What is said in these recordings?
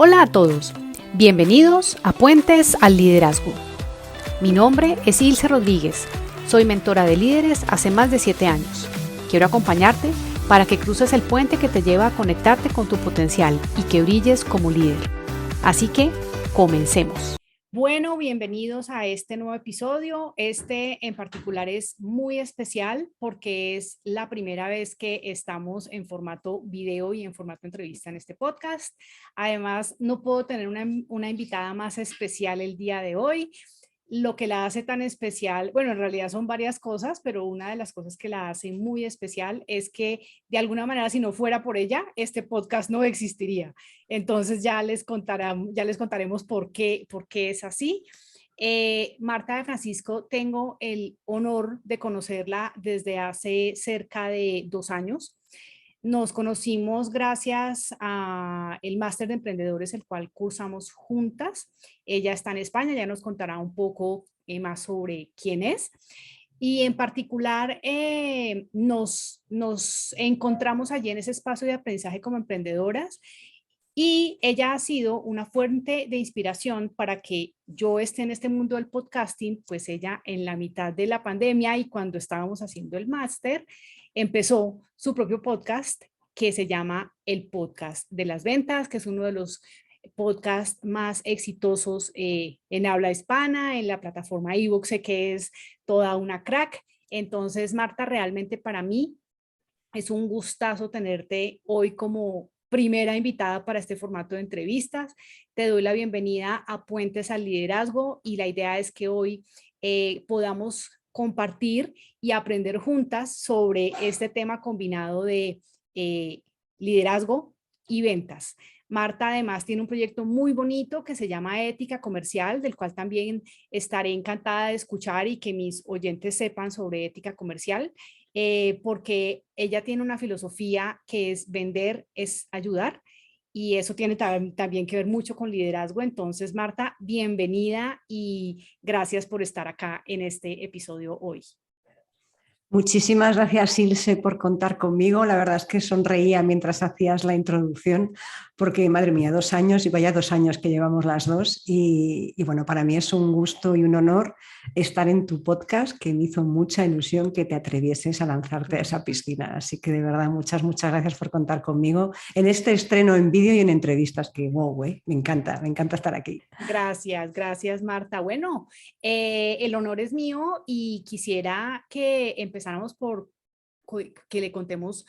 Hola a todos, bienvenidos a Puentes al Liderazgo. Mi nombre es Ilse Rodríguez, soy mentora de líderes hace más de 7 años. Quiero acompañarte para que cruces el puente que te lleva a conectarte con tu potencial y que brilles como líder. Así que, comencemos. Bueno, bienvenidos a este nuevo episodio. Este en particular es muy especial porque es la primera vez que estamos en formato video y en formato entrevista en este podcast. Además, no puedo tener una invitada más especial el día de hoy. Lo que la hace tan especial, bueno, en realidad son varias cosas, pero una de las cosas que la hace muy especial es que de alguna manera, si no fuera por ella, este podcast no existiría. Entonces ya les contaremos por qué es así. Marta de Francisco, tengo el honor de conocerla desde hace cerca de 2 años. Nos conocimos gracias a el máster de emprendedores, el cual cursamos juntas. Ella está en España, ya nos contará un poco más sobre quién es. Y en particular nos encontramos allí en ese espacio de aprendizaje como emprendedoras y ella ha sido una fuente de inspiración para que yo esté en este mundo del podcasting, pues ella en la mitad de la pandemia y cuando estábamos haciendo el máster, empezó su propio podcast que se llama El Podcast de las Ventas, que es uno de los podcasts más exitosos en habla hispana, en la plataforma iVoox, que es toda una crack. Entonces, Marta, realmente para mí es un gustazo tenerte hoy como primera invitada para este formato de entrevistas. Te doy la bienvenida a Puentes al Liderazgo y la idea es que hoy podamos compartir y aprender juntas sobre este tema combinado de eh, liderazgo y ventas. Marta además tiene un proyecto muy bonito que se llama Ética Comercial, del cual también estaré encantada de escuchar y que mis oyentes sepan sobre ética comercial, porque ella tiene una filosofía que es vender es ayudar y eso tiene también que ver mucho con liderazgo. Entonces, Marta, bienvenida y gracias por estar acá en este episodio hoy. Muchísimas gracias, Ilse, por contar conmigo. La verdad es que sonreía mientras hacías la introducción, porque, madre mía, 2 años y vaya 2 años que llevamos las dos. Y bueno, para mí es un gusto y un honor estar en tu podcast, que me hizo mucha ilusión que te atrevieses a lanzarte a esa piscina. Así que de verdad, muchas gracias por contar conmigo en este estreno en vídeo y en entrevistas, que wow, me encanta estar aquí. Gracias, Marta. Bueno, el honor es mío y quisiera que empezáramos por que le contemos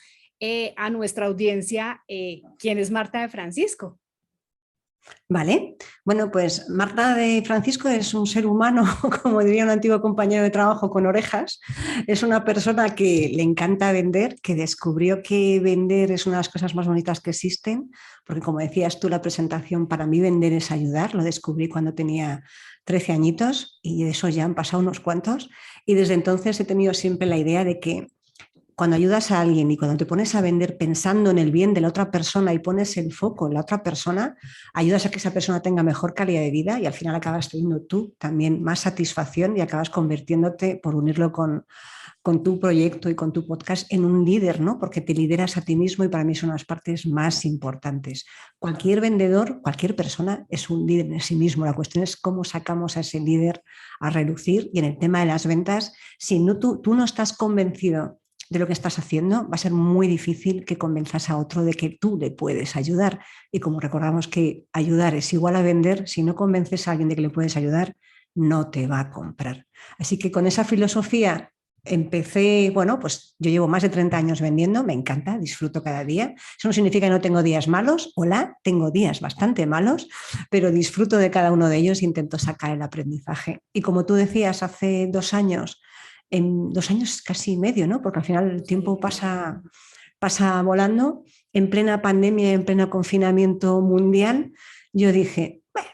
a nuestra audiencia quién es Marta de Francisco. Vale, bueno, pues Marta de Francisco es un ser humano, como diría un antiguo compañero de trabajo, con orejas. Es una persona que le encanta vender, que descubrió que vender es una de las cosas más bonitas que existen, porque como decías tú, la presentación, para mí vender es ayudar. Lo descubrí cuando tenía 13 añitos y de eso ya han pasado unos cuantos. Y desde entonces he tenido siempre la idea de que cuando ayudas a alguien y cuando te pones a vender pensando en el bien de la otra persona y pones el foco en la otra persona, ayudas a que esa persona tenga mejor calidad de vida y al final acabas teniendo tú también más satisfacción y acabas convirtiéndote, por unirlo con tu proyecto y con tu podcast, en un líder, ¿no? Porque te lideras a ti mismo y para mí son las partes más importantes. Cualquier vendedor, cualquier persona es un líder en sí mismo. La cuestión es cómo sacamos a ese líder a relucir y en el tema de las ventas, si no, tú no estás convencido de lo que estás haciendo, va a ser muy difícil que convenzas a otro de que tú le puedes ayudar. Y como recordamos que ayudar es igual a vender, si no convences a alguien de que le puedes ayudar, no te va a comprar. Así que con esa filosofía empecé, bueno, pues yo llevo más de 30 años vendiendo, me encanta, disfruto cada día. Eso no significa que no tengo días malos, hola, tengo días bastante malos, pero disfruto de cada uno de ellos e intento sacar el aprendizaje. Y como tú decías, hace 2 años, en 2 años casi y medio, ¿no? Porque al final el tiempo pasa volando. En plena pandemia, en pleno confinamiento mundial, yo dije, bueno,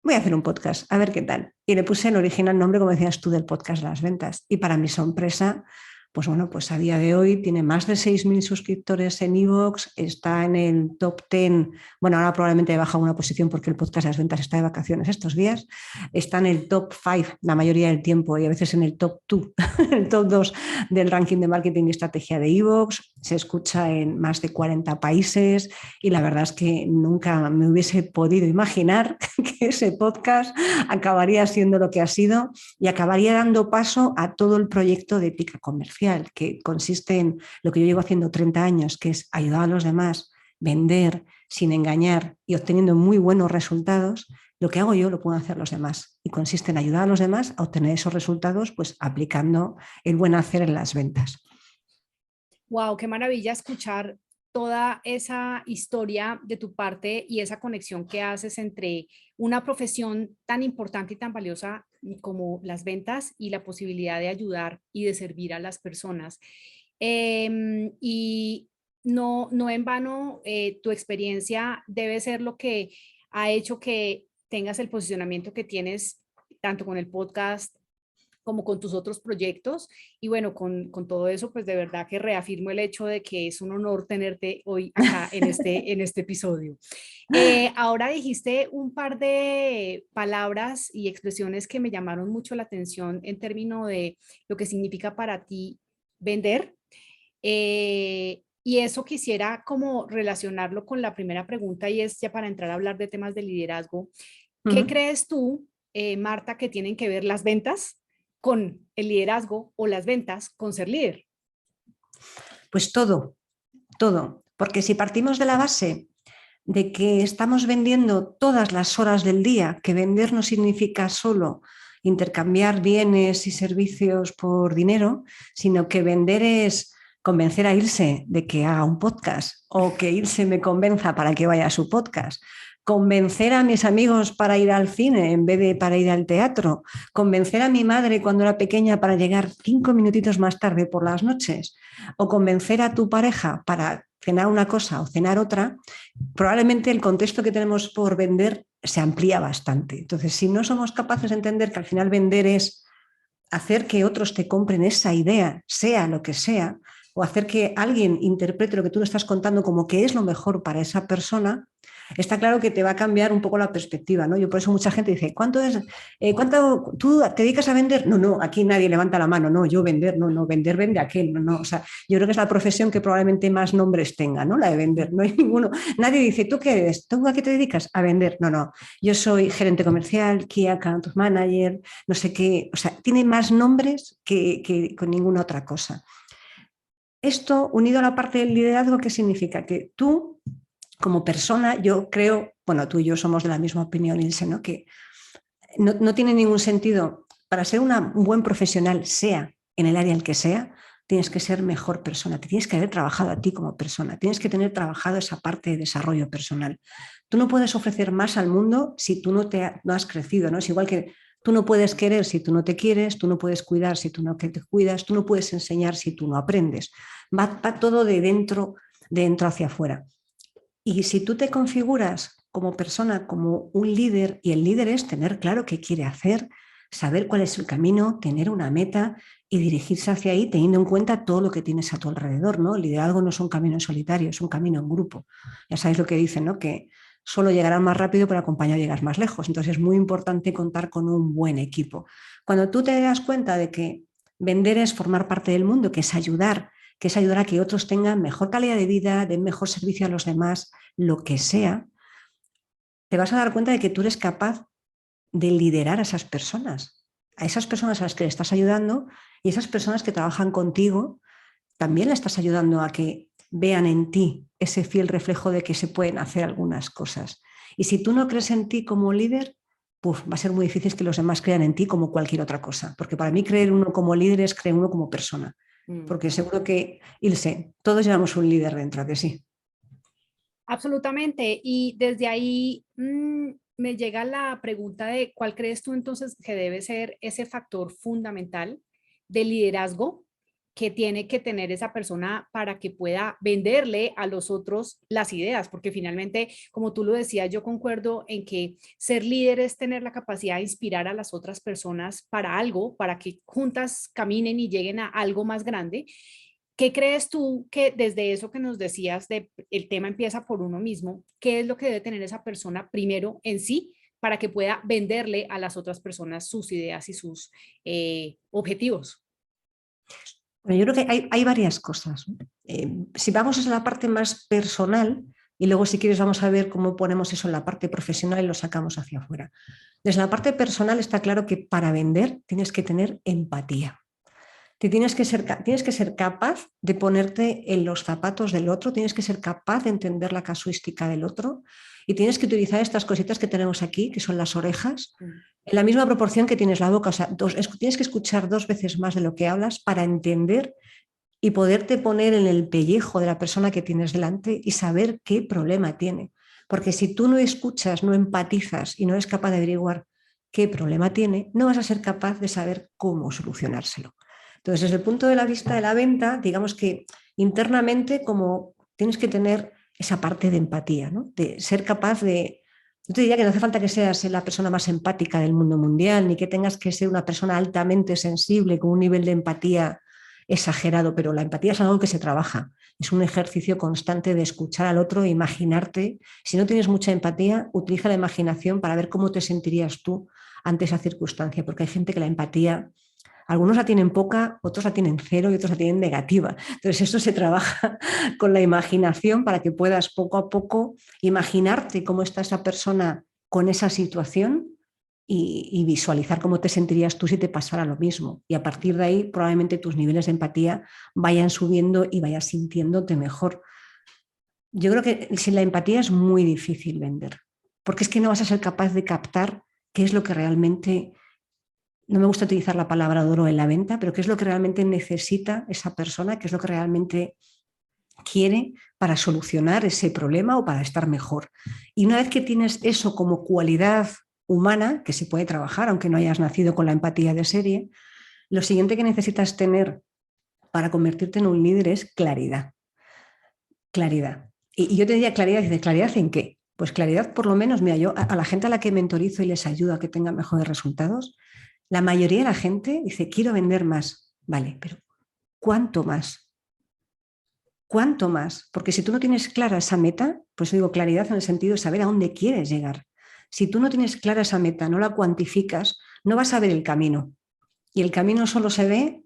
voy a hacer un podcast, a ver qué tal. Y le puse el original nombre, como decías tú, del podcast Las Ventas. Y para mi sorpresa, pues bueno, pues a día de hoy tiene más de 6.000 suscriptores en iVoox, está en el top 10, bueno, ahora probablemente he bajado una posición porque el podcast de las ventas está de vacaciones estos días, está en el top 5 la mayoría del tiempo y a veces en el top 2, el top 2 del ranking de marketing y estrategia de iVoox, se escucha en más de 40 países y la verdad es que nunca me hubiese podido imaginar que ese podcast acabaría siendo lo que ha sido y acabaría dando paso a todo el proyecto de Ética Comercial, que consiste en lo que yo llevo haciendo 30 años, que es ayudar a los demás, vender sin engañar y obteniendo muy buenos resultados. Lo que hago yo lo pueden hacer los demás y consiste en ayudar a los demás a obtener esos resultados pues aplicando el buen hacer en las ventas. Wow, qué maravilla escuchar toda esa historia de tu parte y esa conexión que haces entre una profesión tan importante y tan valiosa como las ventas y la posibilidad de ayudar y de servir a las personas. Y no en vano, tu experiencia debe ser lo que ha hecho que tengas el posicionamiento que tienes, tanto con el podcast como con tus otros proyectos. Y bueno, con todo eso, pues de verdad que reafirmo el hecho de que es un honor tenerte hoy acá en este episodio. Ahora dijiste un par de palabras y expresiones que me llamaron mucho la atención en términos de lo que significa para ti vender. Y eso quisiera como relacionarlo con la primera pregunta y es ya para entrar a hablar de temas de liderazgo. ¿Qué crees tú, Marta, que tienen que ver las ventas con el liderazgo o las ventas con ser líder? Pues todo, todo. Porque si partimos de la base de que estamos vendiendo todas las horas del día, que vender no significa solo intercambiar bienes y servicios por dinero, sino que vender es convencer a Ilse de que haga un podcast o que Ilse me convenza para que vaya a su podcast, convencer a mis amigos para ir al cine en vez de para ir al teatro, convencer a mi madre cuando era pequeña para llegar 5 minutitos más tarde por las noches o convencer a tu pareja para cenar una cosa o cenar otra, probablemente el contexto que tenemos por vender se amplía bastante. Entonces, si no somos capaces de entender que al final vender es hacer que otros te compren esa idea, sea lo que sea, o hacer que alguien interprete lo que tú le estás contando como que es lo mejor para esa persona, está claro que te va a cambiar un poco la perspectiva, ¿no? Yo por eso mucha gente dice, ¿cuánto es? ¿Cuánto tú te dedicas a vender? No, no, aquí nadie levanta la mano, no, yo vender, no, no, vender vende aquel, no, no, o sea, yo creo que es la profesión que probablemente más nombres tenga, ¿no? La de vender, no hay ninguno, nadie dice, ¿tú qué eres? ¿Tú a qué te dedicas? A vender, no, no, yo soy gerente comercial, Key Account Manager, no sé qué, o sea, tiene más nombres que con ninguna otra cosa. Esto, unido a la parte del liderazgo, ¿qué significa? Que tú, como persona, yo creo, bueno, tú y yo somos de la misma opinión, Ilse, ¿no? Que no tiene ningún sentido, para ser un buen profesional, sea en el área en el que sea, tienes que ser mejor persona, te tienes que haber trabajado a ti como persona, tienes que tener trabajado esa parte de desarrollo personal. Tú no puedes ofrecer más al mundo si tú no has crecido, ¿no? Es igual que tú no puedes querer si tú no te quieres, tú no puedes cuidar si tú no te cuidas, tú no puedes enseñar si tú no aprendes. Va todo de dentro hacia afuera. Y si tú te configuras como persona, como un líder, y el líder es tener claro qué quiere hacer, saber cuál es el camino, tener una meta y dirigirse hacia ahí teniendo en cuenta todo lo que tienes a tu alrededor, ¿no? El liderazgo no es un camino en solitario, es un camino en grupo. Ya sabéis lo que dicen, ¿no? Que solo llegarás más rápido, pero acompañado llegas más lejos. Entonces es muy importante contar con un buen equipo. Cuando tú te das cuenta de que vender es formar parte del mundo, que es ayudar a que otros tengan mejor calidad de vida, den mejor servicio a los demás, lo que sea, te vas a dar cuenta de que tú eres capaz de liderar a esas personas a las que le estás ayudando y esas personas que trabajan contigo, también le estás ayudando a que vean en ti ese fiel reflejo de que se pueden hacer algunas cosas. Y si tú no crees en ti como líder, va a ser muy difícil que los demás crean en ti como cualquier otra cosa, porque para mí creer uno como líder es creer uno como persona, porque seguro que, Ilse, todos llevamos un líder dentro, que sí. Absolutamente. Y desde ahí me llega la pregunta de cuál crees tú entonces que debe ser ese factor fundamental de liderazgo que tiene que tener esa persona para que pueda venderle a los otros las ideas, porque finalmente, como tú lo decías, yo concuerdo en que ser líder es tener la capacidad de inspirar a las otras personas para algo, para que juntas caminen y lleguen a algo más grande. ¿Qué crees tú que desde eso que nos decías de el tema empieza por uno mismo, qué es lo que debe tener esa persona primero en sí para que pueda venderle a las otras personas sus ideas y sus objetivos? Bueno, yo creo que hay varias cosas. Si vamos a la parte más personal, y luego si quieres vamos a ver cómo ponemos eso en la parte profesional y lo sacamos hacia afuera. Desde la parte personal está claro que para vender tienes que tener empatía. Tienes que ser capaz de ponerte en los zapatos del otro, tienes que ser capaz de entender la casuística del otro y tienes que utilizar estas cositas que tenemos aquí, que son las orejas, en la misma proporción que tienes la boca. O sea, tienes que escuchar 2 veces más de lo que hablas para entender y poderte poner en el pellejo de la persona que tienes delante y saber qué problema tiene. Porque si tú no escuchas, no empatizas y no eres capaz de averiguar qué problema tiene, no vas a ser capaz de saber cómo solucionárselo. Entonces, desde el punto de la vista de la venta, digamos que internamente como tienes que tener esa parte de empatía, ¿no? De ser capaz de... Yo te diría que no hace falta que seas la persona más empática del mundo mundial, ni que tengas que ser una persona altamente sensible, con un nivel de empatía exagerado, pero la empatía es algo que se trabaja. Es un ejercicio constante de escuchar al otro e imaginarte. Si no tienes mucha empatía, utiliza la imaginación para ver cómo te sentirías tú ante esa circunstancia, porque hay gente que la empatía, algunos la tienen poca, otros la tienen cero y otros la tienen negativa. Entonces, eso se trabaja con la imaginación para que puedas poco a poco imaginarte cómo está esa persona con esa situación y visualizar cómo te sentirías tú si te pasara lo mismo. Y a partir de ahí, probablemente tus niveles de empatía vayan subiendo y vayas sintiéndote mejor. Yo creo que sin la empatía es muy difícil vender, porque es que no vas a ser capaz de captar qué es lo que realmente, no me gusta utilizar la palabra duro en la venta, pero qué es lo que realmente necesita esa persona, qué es lo que realmente quiere para solucionar ese problema o para estar mejor. Y una vez que tienes eso como cualidad humana, que se puede trabajar, aunque no hayas nacido con la empatía de serie, lo siguiente que necesitas tener para convertirte en un líder es claridad. Claridad. Y yo te diría claridad, dices, ¿claridad en qué? Pues claridad, por lo menos, mira, yo a la gente a la que mentorizo y les ayudo a que tengan mejores resultados, la mayoría de la gente dice, quiero vender más. Vale, pero ¿cuánto más? ¿Cuánto más? Porque si tú no tienes clara esa meta, pues digo claridad en el sentido de saber a dónde quieres llegar. Si tú no tienes clara esa meta, no la cuantificas, no vas a ver el camino. Y el camino solo se ve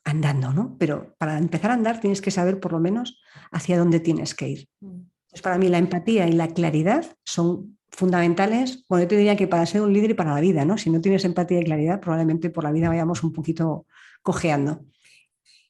andando, ¿no? Pero para empezar a andar tienes que saber por lo menos hacia dónde tienes que ir. Entonces, para mí la empatía y la claridad son fundamentales. Bueno, yo te diría que para ser un líder y para la vida, ¿no? Si no tienes empatía y claridad, probablemente por la vida vayamos un poquito cojeando.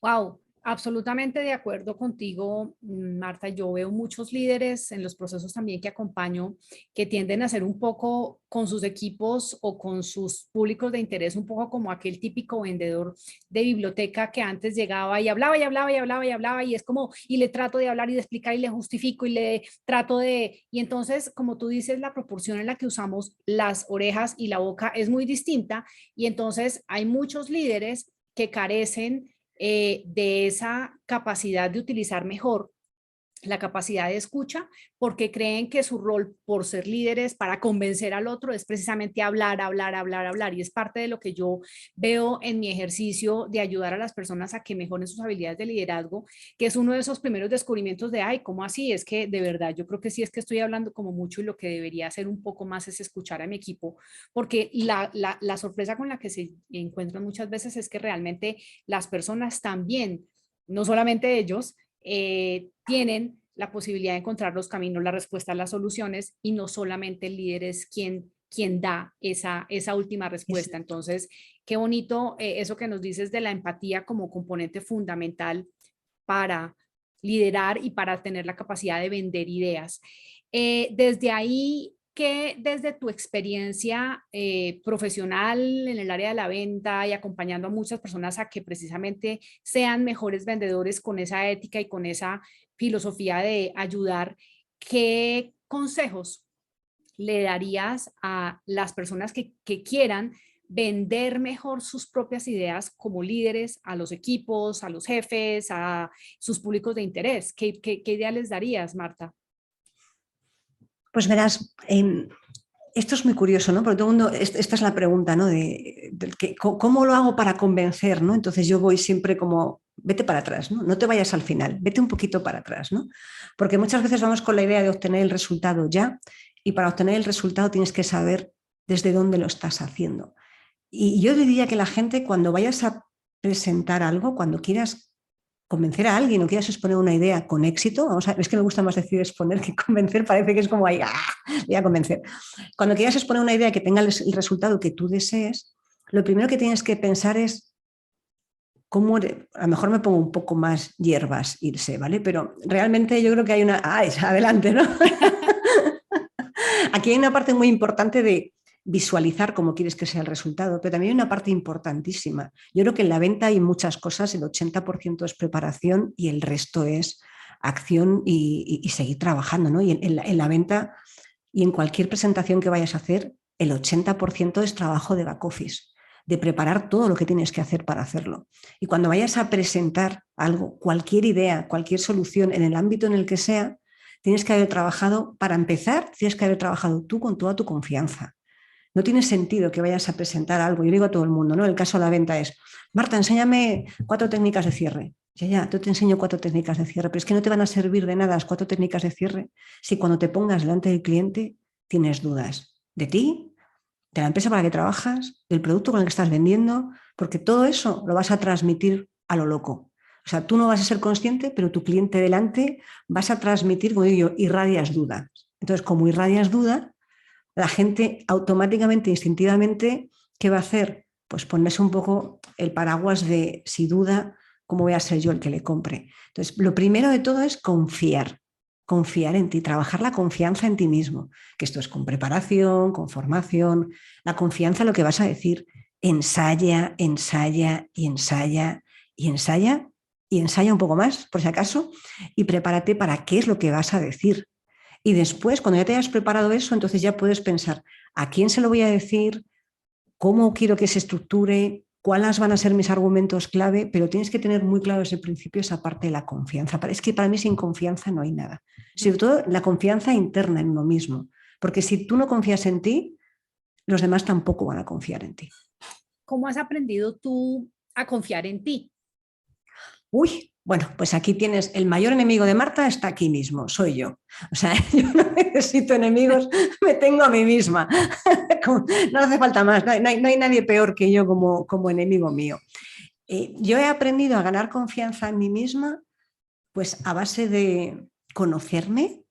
Wow, absolutamente de acuerdo contigo, Marta. Yo veo muchos líderes en los procesos también que acompaño que tienden a ser un poco con sus equipos o con sus públicos de interés, un poco como aquel típico vendedor de biblioteca que antes llegaba y hablaba y hablaba y hablaba y hablaba y es como, y le trato de hablar y de explicar y le justifico y le trato de, y entonces, como tú dices, la proporción en la que usamos las orejas y la boca es muy distinta y entonces hay muchos líderes que carecen de esa capacidad de utilizar mejor la capacidad de escucha, porque creen que su rol por ser líderes para convencer al otro es precisamente hablar, hablar, hablar, hablar. Y es parte de lo que yo veo en mi ejercicio de ayudar a las personas a que mejoren sus habilidades de liderazgo, que es uno de esos primeros descubrimientos de, ay, ¿cómo así? Es que de verdad yo creo que sí es que estoy hablando como mucho y lo que debería hacer un poco más es escuchar a mi equipo, porque la sorpresa con la que se encuentran muchas veces es que realmente las personas también, no solamente ellos, tienen la posibilidad de encontrar los caminos, la respuesta, las soluciones y no solamente el líder es quien da esa última respuesta. Exacto. Entonces, qué bonito eso que nos dices de la empatía como componente fundamental para liderar y para tener la capacidad de vender ideas. Desde ahí, que desde tu experiencia profesional en el área de la venta y acompañando a muchas personas a que precisamente sean mejores vendedores con esa ética y con esa filosofía de ayudar, ¿qué consejos le darías a las personas que quieran vender mejor sus propias ideas como líderes a los equipos, a los jefes, a sus públicos de interés? ¿Qué idea les darías, Marta? Pues verás, esto es muy curioso, ¿no? Porque todo el mundo, esta es la pregunta, ¿no? ¿Cómo lo hago para convencer, ¿no? Entonces yo voy siempre como, vete para atrás, ¿no? No te vayas al final, vete un poquito para atrás, ¿no? Porque muchas veces vamos con la idea de obtener el resultado ya, y para obtener el resultado tienes que saber desde dónde lo estás haciendo. Y yo diría que la gente, cuando vayas a presentar algo, cuando quieras convencer a alguien o quieras exponer una idea con éxito, es que me gusta más decir exponer que convencer, parece que es como ahí, voy a convencer. Cuando quieras exponer una idea que tenga el resultado que tú desees, lo primero que tienes que pensar es cómo, a lo mejor me pongo un poco más hierbas, Ilse, ¿vale? Pero realmente yo creo que hay una, adelante, ¿no? Aquí hay una parte muy importante de visualizar cómo quieres que sea el resultado, pero también hay una parte importantísima. Yo creo que en la venta hay muchas cosas, el 80% es preparación y el resto es acción y seguir trabajando, ¿no? Y en la venta y en cualquier presentación que vayas a hacer, el 80% es trabajo de back office, de preparar todo lo que tienes que hacer para hacerlo. Y cuando vayas a presentar algo, cualquier idea, cualquier solución en el ámbito en el que sea, tienes que haber trabajado, para empezar, tienes que haber trabajado tú con toda tu confianza. No tiene sentido que vayas a presentar algo. Yo digo a todo el mundo, ¿no? El caso de la venta es, Marta, enséñame 4 técnicas de cierre. Ya, yo te enseño 4 técnicas de cierre, pero es que no te van a servir de nada las 4 técnicas de cierre si cuando te pongas delante del cliente tienes dudas de ti, de la empresa para la que trabajas, del producto con el que estás vendiendo, porque todo eso lo vas a transmitir a lo loco. O sea, tú no vas a ser consciente, pero tu cliente delante vas a transmitir, como digo yo, irradias dudas. Entonces, como irradias duda, la gente automáticamente, instintivamente, ¿qué va a hacer? Pues ponerse un poco el paraguas de si duda, ¿cómo voy a ser yo el que le compre? Entonces, lo primero de todo es confiar en ti, trabajar la confianza en ti mismo, que esto es con preparación, con formación, la confianza en lo que vas a decir. Ensaya, ensaya y ensaya y ensaya y ensaya un poco más, por si acaso, y prepárate para qué es lo que vas a decir. Y después, cuando ya te hayas preparado eso, entonces ya puedes pensar a quién se lo voy a decir, cómo quiero que se estructure, cuáles van a ser mis argumentos clave, pero tienes que tener muy claro desde el principio esa parte de la confianza. Es que para mí sin confianza no hay nada. Sobre todo la confianza interna en uno mismo, porque si tú no confías en ti, los demás tampoco van a confiar en ti. ¿Cómo has aprendido tú a confiar en ti? Uy, bueno, pues aquí tienes el mayor enemigo de Marta, está aquí mismo, soy yo. O sea, yo no necesito enemigos, me tengo a mí misma. No hace falta más, no hay nadie peor que yo como enemigo mío. Yo he aprendido a ganar confianza en mí misma pues a base de conocerme,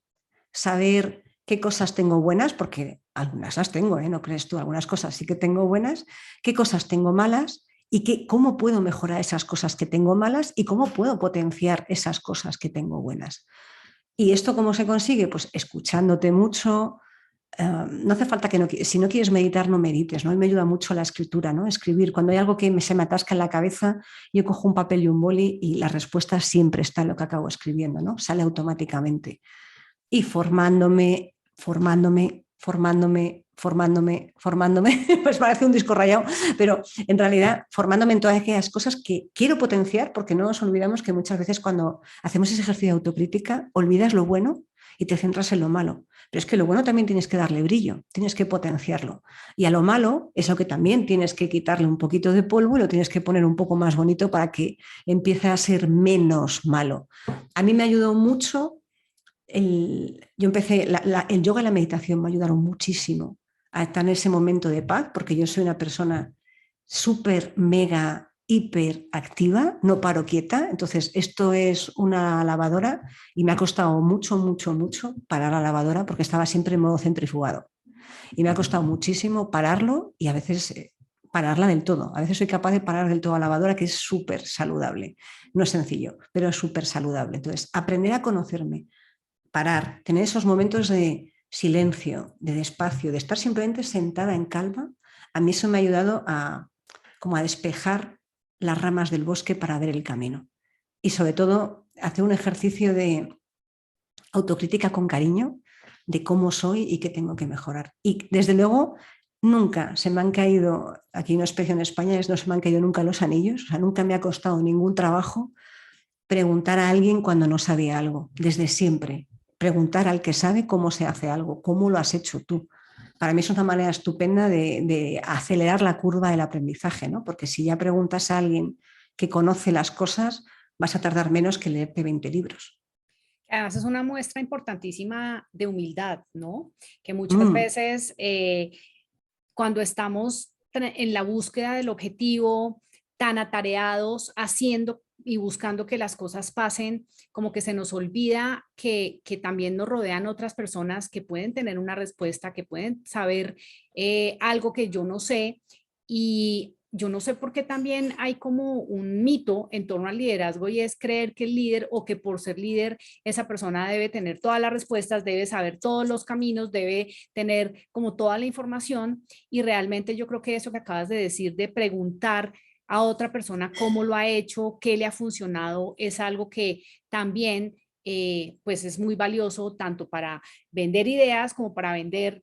saber qué cosas tengo buenas, porque algunas las tengo, ¿no crees tú? Algunas cosas sí que tengo buenas, qué cosas tengo malas y cómo puedo mejorar esas cosas que tengo malas y cómo puedo potenciar esas cosas que tengo buenas. ¿Y esto cómo se consigue? Pues escuchándote mucho. No hace falta que si no quieres meditar, no medites, ¿no? Y me ayuda mucho la escritura, ¿no? Escribir. Cuando hay algo que se me atasca en la cabeza, yo cojo un papel y un boli y la respuesta siempre está en lo que acabo escribiendo, ¿no? Sale automáticamente. Y formándome, pues parece un disco rayado, pero en realidad formándome en todas aquellas cosas que quiero potenciar, porque no nos olvidamos que muchas veces cuando hacemos ese ejercicio de autocrítica, olvidas lo bueno y te centras en lo malo. Pero es que lo bueno también tienes que darle brillo, tienes que potenciarlo. Y a lo malo, eso que también tienes que quitarle un poquito de polvo y lo tienes que poner un poco más bonito para que empiece a ser menos malo. A mí me ayudó mucho yo empecé, el yoga y la meditación me ayudaron muchísimo a estar en ese momento de paz, porque yo soy una persona súper, mega, hiper activa, no paro quieta. Entonces, esto es una lavadora y me ha costado mucho, mucho, mucho parar la lavadora porque estaba siempre en modo centrifugado. Y me ha costado muchísimo pararlo y a veces pararla del todo. A veces soy capaz de parar del todo la lavadora, que es súper saludable. No es sencillo, pero es súper saludable. Entonces, aprender a conocerme, parar, tener esos momentos de silencio, de despacio, de estar simplemente sentada en calma, a mí eso me ha ayudado como a despejar las ramas del bosque para ver el camino. Y sobre todo, hacer un ejercicio de autocrítica con cariño de cómo soy y qué tengo que mejorar. Y desde luego, nunca se me han caído, aquí no especie en España, no se me han caído nunca los anillos, o sea, nunca me ha costado ningún trabajo preguntar a alguien cuando no sabía algo, desde siempre. Preguntar al que sabe cómo se hace algo, cómo lo has hecho tú. Para mí es una manera estupenda de acelerar la curva del aprendizaje, ¿no? Porque si ya preguntas a alguien que conoce las cosas, vas a tardar menos que leerte 20 libros. Además es una muestra importantísima de humildad, ¿no? Que muchas Mm. veces cuando estamos en la búsqueda del objetivo, tan atareados, haciendo y buscando que las cosas pasen, como que se nos olvida que también nos rodean otras personas que pueden tener una respuesta, que pueden saber algo que yo no sé. Y yo no sé por qué también hay como un mito en torno al liderazgo y es creer que el líder o que por ser líder esa persona debe tener todas las respuestas, debe saber todos los caminos, debe tener como toda la información. Y realmente yo creo que eso que acabas de decir, de preguntar a otra persona cómo lo ha hecho, qué le ha funcionado, es algo que también pues es muy valioso tanto para vender ideas como para vender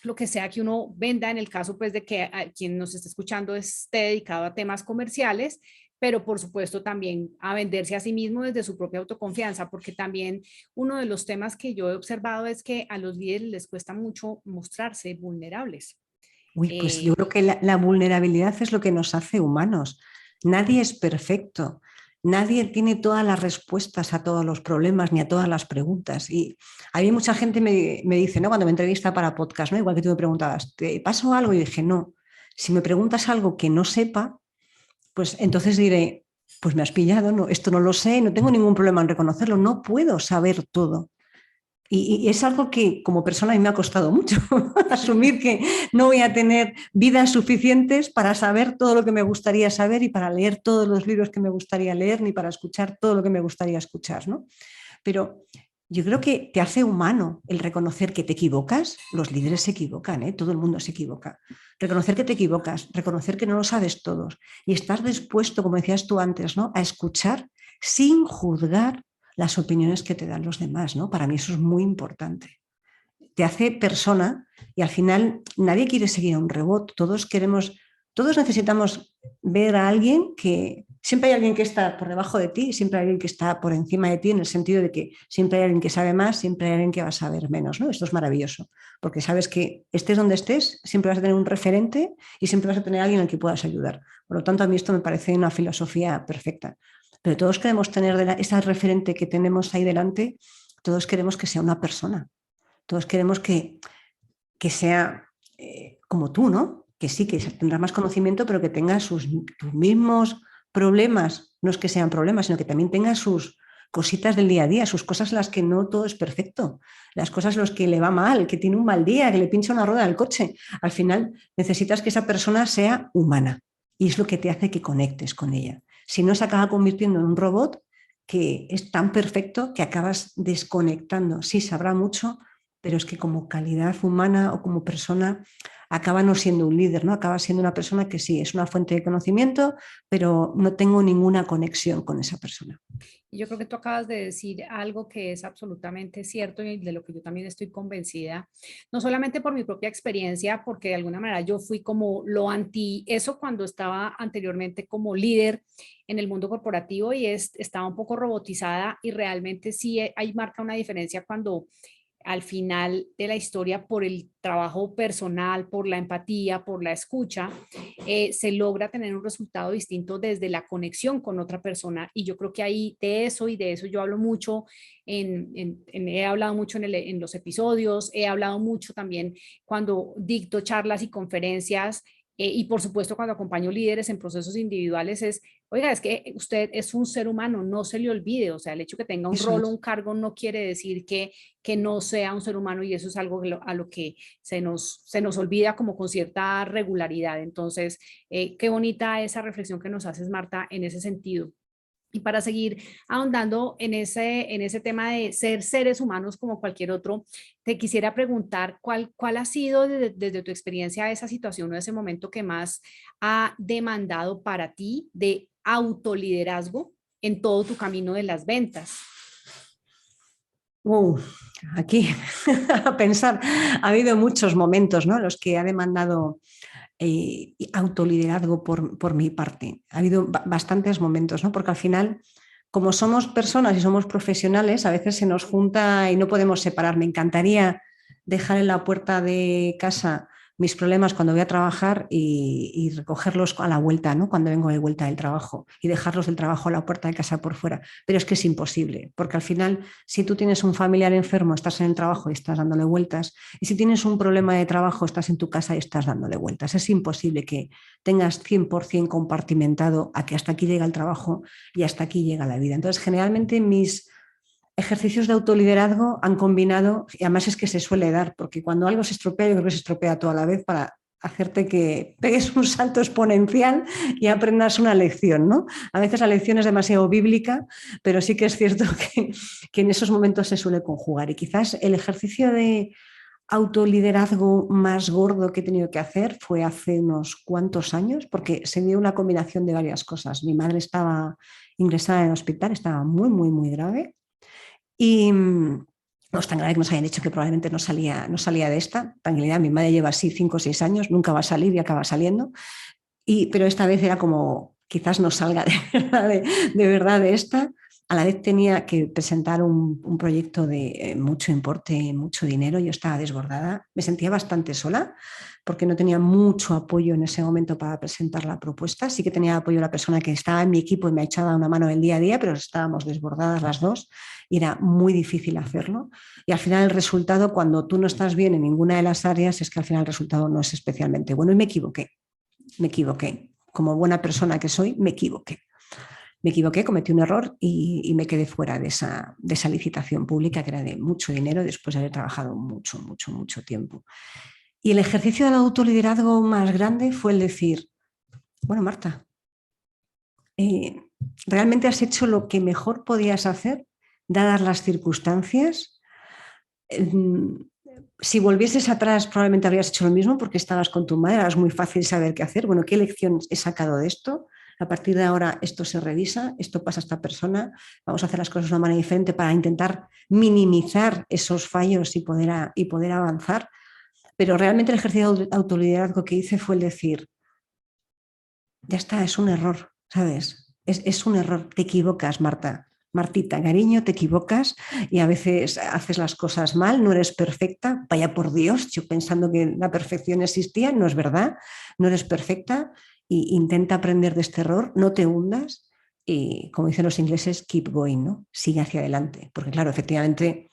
lo que sea que uno venda, en el caso pues de que a quien nos esté escuchando esté dedicado a temas comerciales, pero por supuesto también a venderse a sí mismo desde su propia autoconfianza, porque también uno de los temas que yo he observado es que a los líderes les cuesta mucho mostrarse vulnerables. Uy, pues yo Eh, creo que la vulnerabilidad es lo que nos hace humanos. Nadie es perfecto. Nadie tiene todas las respuestas a todos los problemas ni a todas las preguntas. Y a mí mucha gente me dice, ¿no? Cuando me entrevista para podcast, ¿no? Igual que tú me preguntabas, ¿te pasó algo? Y dije, no. Si me preguntas algo que no sepa, pues entonces diré, pues me has pillado, no, esto no lo sé, no tengo ningún problema en reconocerlo, no puedo saber todo. Y es algo que como persona a mí me ha costado mucho asumir que no voy a tener vidas suficientes para saber todo lo que me gustaría saber y para leer todos los libros que me gustaría leer, ni para escuchar todo lo que me gustaría escuchar, ¿no? Pero yo creo que te hace humano el reconocer que te equivocas. Los líderes se equivocan, ¿eh? Todo el mundo se equivoca. Reconocer que te equivocas, reconocer que no lo sabes todos y estar dispuesto, como decías tú antes, ¿no? A escuchar sin juzgar las opiniones que te dan los demás, ¿no? Para mí eso es muy importante. Te hace persona y al final nadie quiere seguir a un robot. Todos necesitamos ver a alguien que siempre hay alguien que está por debajo de ti, siempre hay alguien que está por encima de ti, en el sentido de que siempre hay alguien que sabe más, siempre hay alguien que va a saber menos, ¿no? Esto es maravilloso, porque sabes que estés donde estés, siempre vas a tener un referente y siempre vas a tener a alguien al que puedas ayudar. Por lo tanto, a mí esto me parece una filosofía perfecta. Pero todos queremos tener esa referente que tenemos ahí delante, todos queremos que sea una persona, todos queremos que sea como tú, ¿no? Que sí, que tendrá más conocimiento, pero que tenga tus mismos problemas, no es que sean problemas, sino que también tenga sus cositas del día a día, sus cosas en las que no todo es perfecto, las cosas en las que le va mal, que tiene un mal día, que le pincha una rueda del coche. Al final necesitas que esa persona sea humana y es lo que te hace que conectes con ella. Si no, se acaba convirtiendo en un robot que es tan perfecto que acabas desconectando. Sí, sabrá mucho, pero es que como calidad humana o como persona acaba no siendo un líder, ¿no? Acaba siendo una persona que sí, es una fuente de conocimiento, pero no tengo ninguna conexión con esa persona. Y yo creo que tú acabas de decir algo que es absolutamente cierto y de lo que yo también estoy convencida, no solamente por mi propia experiencia, porque de alguna manera yo fui como lo anti eso cuando estaba anteriormente como líder en el mundo corporativo y estaba un poco robotizada y realmente sí hay marca una diferencia cuando al final de la historia por el trabajo personal, por la empatía, por la escucha, se logra tener un resultado distinto desde la conexión con otra persona. Y yo creo que ahí de eso y de eso yo hablo mucho, he hablado mucho en los episodios, he hablado mucho también cuando dicto charlas y conferencias. Y por supuesto, cuando acompaño líderes en procesos individuales, es, oiga, es que usted es un ser humano, no se le olvide. O sea, el hecho que tenga un Eso rol o es. un cargo no quiere decir que no sea un ser humano y eso es algo a lo que se nos olvida como con cierta regularidad. Entonces, qué bonita esa reflexión que nos haces, Marta, en ese sentido. Y para seguir ahondando en ese tema de ser seres humanos como cualquier otro, te quisiera preguntar cuál ha sido desde tu experiencia esa situación o ese momento que más ha demandado para ti de autoliderazgo en todo tu camino de las ventas. Wow. aquí a pensar, ha habido muchos momentos, ¿no?, en los que ha demandado autoliderazgo por mi parte. Ha habido bastantes momentos, ¿no? Porque al final, como somos personas y somos profesionales, a veces se nos junta y no podemos separar. Me encantaría dejar en la puerta de casa mis problemas cuando voy a trabajar y recogerlos a la vuelta, ¿no?, cuando vengo de vuelta del trabajo, y dejarlos del trabajo a la puerta de casa por fuera. Pero es que es imposible, porque al final, si tú tienes un familiar enfermo, estás en el trabajo y estás dándole vueltas, y si tienes un problema de trabajo, estás en tu casa y estás dándole vueltas. Es imposible que tengas 100% compartimentado a que hasta aquí llega el trabajo y hasta aquí llega la vida. Entonces, generalmente mis ejercicios de autoliderazgo han combinado, y además es que se suele dar, porque cuando algo se estropea, yo creo que se estropea toda la vez para hacerte que pegues un salto exponencial y aprendas una lección, ¿no? A veces la lección es demasiado bíblica, pero sí que es cierto que en esos momentos se suele conjugar. Y quizás el ejercicio de autoliderazgo más gordo que he tenido que hacer fue hace unos cuantos años, porque se dio una combinación de varias cosas. Mi madre estaba ingresada en el hospital, estaba muy, muy, muy grave, y no es tan grave que nos hayan dicho que probablemente no salía de esta. Tranquilidad, mi madre lleva así 5 o 6 años, nunca va a salir y acaba saliendo. Pero esta vez era como, quizás no salga de verdad de esta. A la vez tenía que presentar un proyecto de mucho importe, mucho dinero. Yo estaba desbordada, me sentía bastante sola porque no tenía mucho apoyo en ese momento para presentar la propuesta. Sí que tenía apoyo de la persona que estaba en mi equipo y me echaba una mano el día a día, pero estábamos desbordadas las dos y era muy difícil hacerlo. Y al final el resultado, cuando tú no estás bien en ninguna de las áreas, es que al final el resultado no es especialmente bueno. Y me equivoqué. Como buena persona que soy, me equivoqué. Me equivoqué, cometí un error y me quedé fuera de esa licitación pública, que era de mucho dinero, después de haber trabajado mucho, mucho, mucho tiempo. Y el ejercicio del autoliderazgo más grande fue el decir, bueno, Marta, eh, realmente has hecho lo que mejor podías hacer, dadas las circunstancias. Si volvieses atrás, probablemente habrías hecho lo mismo porque estabas con tu madre, era muy fácil saber qué hacer. Bueno, ¿qué lección he sacado de esto? A partir de ahora esto se revisa, esto pasa a esta persona, vamos a hacer las cosas de una manera diferente para intentar minimizar esos fallos y poder avanzar. Pero realmente el ejercicio de autoliderazgo que hice fue el decir, ya está, es un error, ¿sabes? Es un error, te equivocas, Marta. Martita, cariño, te equivocas y a veces haces las cosas mal, no eres perfecta, vaya por Dios, yo pensando que la perfección existía, no es verdad, no eres perfecta, y intenta aprender de este error, no te hundas y, como dicen los ingleses, keep going, ¿no? Sigue hacia adelante, porque claro, efectivamente,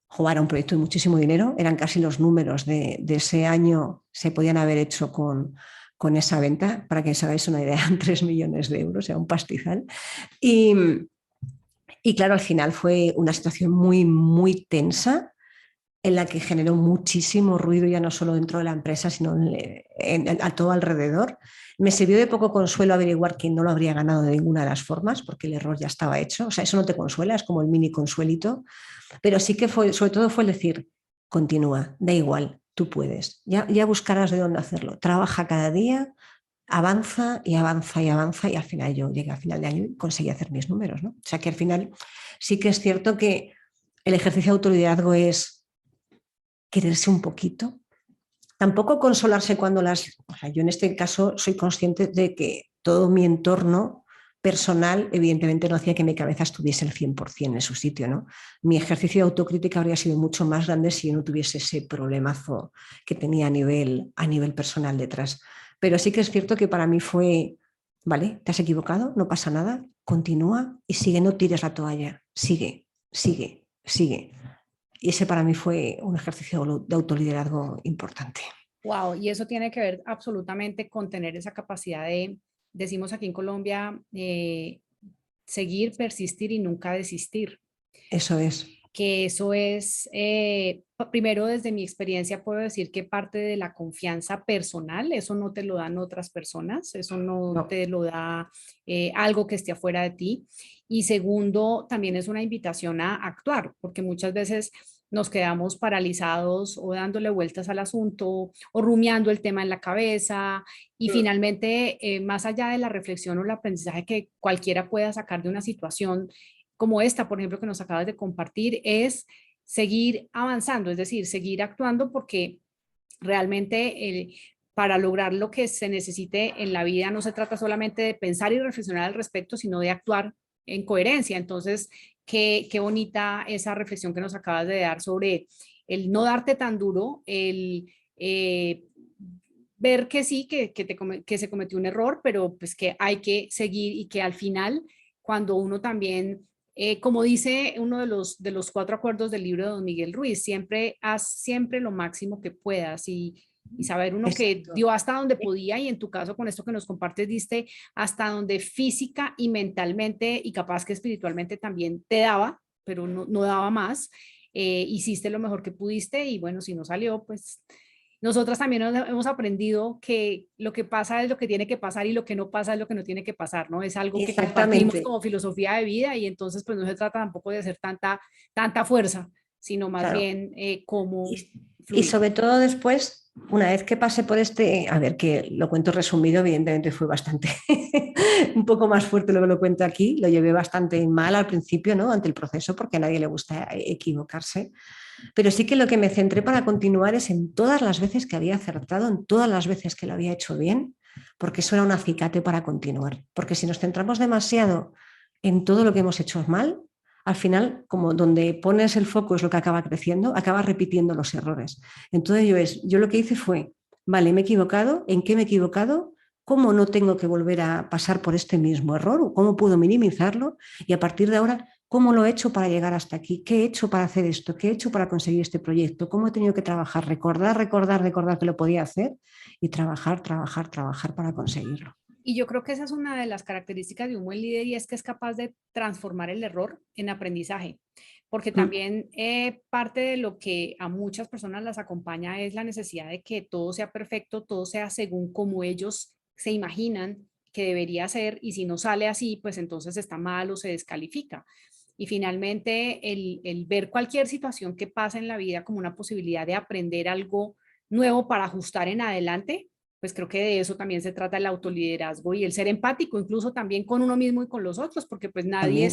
jugar a un proyecto de muchísimo dinero, eran casi los números de ese año, se podían haber hecho con esa venta, para que os hagáis una idea, 3 millones de euros, o sea, un pastizal. Y, y claro, al final fue una situación muy, muy tensa, en la que generó muchísimo ruido, ya no solo dentro de la empresa, sino a todo alrededor. Me sirvió de poco consuelo averiguar que no lo habría ganado de ninguna de las formas, porque el error ya estaba hecho. O sea, eso no te consuela, es como el mini consuelito, pero sí que fue, sobre todo fue el decir, continúa, da igual, tú puedes, ya buscarás de dónde hacerlo, trabaja cada día, avanza y avanza y avanza, y al final yo llegué a final de año y conseguí hacer mis números, ¿no? O sea que al final sí que es cierto que el ejercicio de autoliderazgo es quererse un poquito, tampoco consolarse cuando o sea, yo en este caso soy consciente de que todo mi entorno personal evidentemente no hacía que mi cabeza estuviese el 100% en su sitio, ¿no? Mi ejercicio de autocrítica habría sido mucho más grande si yo no tuviese ese problemazo que tenía a nivel personal detrás. Pero sí que es cierto que para mí fue, vale, te has equivocado, no pasa nada, continúa y sigue, no tires la toalla, sigue, sigue, sigue. Y ese para mí fue un ejercicio de autoliderazgo importante. Wow, y eso tiene que ver absolutamente con tener esa capacidad de, decimos aquí en Colombia, seguir, persistir y nunca desistir. Eso es. Que eso es, primero desde mi experiencia puedo decir que parte de la confianza personal, eso no te lo dan otras personas, eso no No. te lo da algo que esté afuera de ti. Y segundo, también es una invitación a actuar, porque muchas veces nos quedamos paralizados o dándole vueltas al asunto o rumiando el tema en la cabeza y finalmente, más allá de la reflexión o el aprendizaje que cualquiera pueda sacar de una situación, como esta, por ejemplo, que nos acabas de compartir, es seguir avanzando, es decir, seguir actuando porque realmente para lograr lo que se necesite en la vida no se trata solamente de pensar y reflexionar al respecto, sino de actuar en coherencia. Entonces, qué bonita esa reflexión que nos acabas de dar sobre el no darte tan duro, el ver que sí, que se cometió un error, pero pues que hay que seguir y que al final, cuando uno también como dice uno de los 4 acuerdos del libro de Don Miguel Ruiz, siempre haz siempre lo máximo que puedas y saber uno que Exacto. dio hasta donde podía y en tu caso con esto que nos compartes diste hasta donde física y mentalmente y capaz que espiritualmente también te daba, pero no daba más. Hiciste lo mejor que pudiste y bueno, si no salió, pues nosotras también hemos aprendido que lo que pasa es lo que tiene que pasar y lo que no pasa es lo que no tiene que pasar, ¿no? Es algo que compartimos Exactamente. como filosofía de vida y entonces pues no se trata tampoco de hacer tanta fuerza, sino más Claro. bien cómo Y fluir. sobre todo después, una vez que pasé por este, a ver, que lo cuento resumido, evidentemente fue bastante, un poco más fuerte lo que lo cuento aquí, lo llevé bastante mal al principio, ¿no? Ante el proceso, porque a nadie le gusta equivocarse, pero sí que lo que me centré para continuar es en todas las veces que había acertado, en todas las veces que lo había hecho bien, porque eso era un acicate para continuar, porque si nos centramos demasiado en todo lo que hemos hecho mal, al final, como donde pones el foco es lo que acaba creciendo, acabas repitiendo los errores. Entonces yo lo que hice fue, vale, me he equivocado, ¿en qué me he equivocado? ¿Cómo no tengo que volver a pasar por este mismo error? ¿Cómo puedo minimizarlo? Y a partir de ahora, ¿cómo lo he hecho para llegar hasta aquí? ¿Qué he hecho para hacer esto? ¿Qué he hecho para conseguir este proyecto? ¿Cómo he tenido que trabajar? Recordar que lo podía hacer y trabajar para conseguirlo. Y yo creo que esa es una de las características de un buen líder y es que es capaz de transformar el error en aprendizaje, porque Mm, también parte de lo que a muchas personas las acompaña es la necesidad de que todo sea perfecto, todo sea según como ellos se imaginan que debería ser y si no sale así, pues entonces está mal o se descalifica. Y finalmente el ver cualquier situación que pasa en la vida como una posibilidad de aprender algo nuevo para ajustar en adelante, pues creo que de eso también se trata el autoliderazgo y el ser empático, incluso también con uno mismo y con los otros, porque pues también.